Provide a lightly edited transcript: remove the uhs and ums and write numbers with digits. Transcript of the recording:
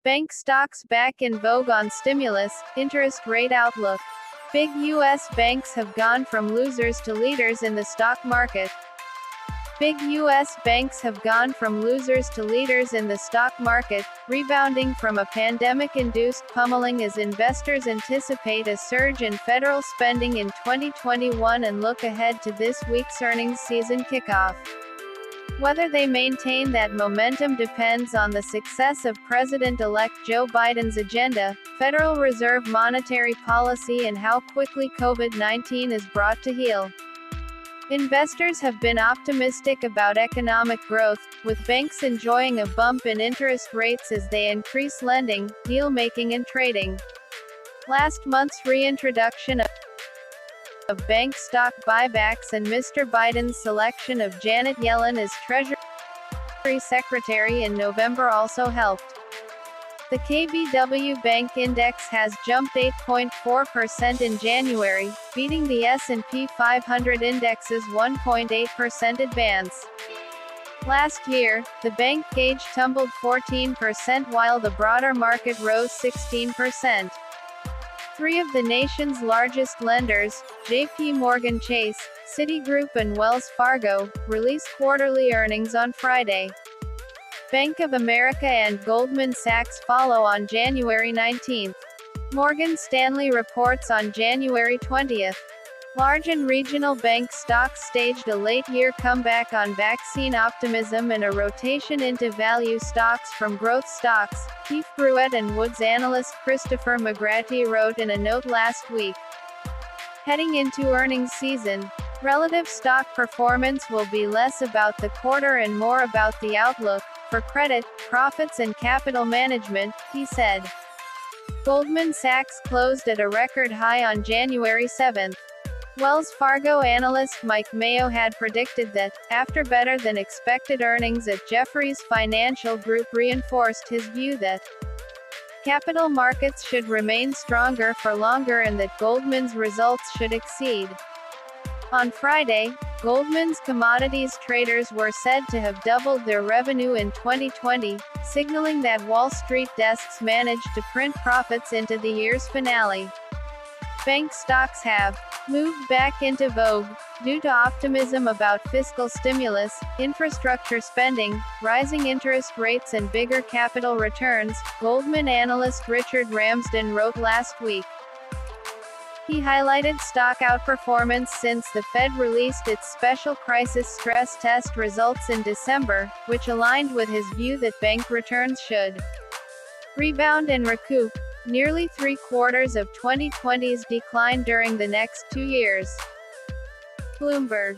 Bank stocks back in vogue on stimulus, interest rate outlook. Big U.S. banks have gone from losers to leaders in the stock market. Big U.S. banks have gone from losers to leaders in the stock market, rebounding from a pandemic-induced pummelling as investors anticipate a surge in federal spending in 2021 and look ahead to this week's earnings season kickoff. Whether they maintain that momentum depends on the success of President-elect Joe Biden's agenda, Federal Reserve monetary policy and how quickly COVID-19 is brought to heel. Investors have been optimistic about economic growth, with banks enjoying a bump in interest rates as they increase lending, deal-making and trading. Last month's reintroduction of bank stock buybacks and Mr. Biden's selection of Janet Yellen as Treasury Secretary in November also helped. The KBW Bank Index has jumped 8.4% in January, beating the S&P 500 index's 1.8% advance. Last year, the bank gauge tumbled 14% while the broader market rose 16%. Three of the nation's largest lenders, J.P. Morgan Chase, Citigroup and Wells Fargo, released quarterly earnings on Friday. Bank of America and Goldman Sachs follow on January 19. Morgan Stanley reports on January 20. Large and regional bank stocks staged a late-year comeback on vaccine optimism and a rotation into value stocks from growth stocks, Keefe Bruyette and Woods analyst Christopher McGratty wrote in a note last week. Heading into earnings season, relative stock performance will be less about the quarter and more about the outlook for credit, profits and capital management, he said. Goldman Sachs closed at a record high on January 7. Wells Fargo analyst Mike Mayo had predicted that, after better-than-expected earnings at Jefferies Financial Group reinforced his view that capital markets should remain stronger for longer and that Goldman's results should exceed. On Friday, Goldman's commodities traders were said to have doubled their revenue in 2020, signaling that Wall Street desks managed to print profits into the year's finale. Bank stocks have moved back into vogue due to optimism about fiscal stimulus, infrastructure spending, rising interest rates and bigger capital returns, Goldman analyst Richard Ramsden wrote last week. He highlighted stock outperformance since the Fed released its special crisis stress test results in December, which aligned with his view that bank returns should rebound and recoup nearly three-quarters of 2020's decline during the next 2 years. Bloomberg.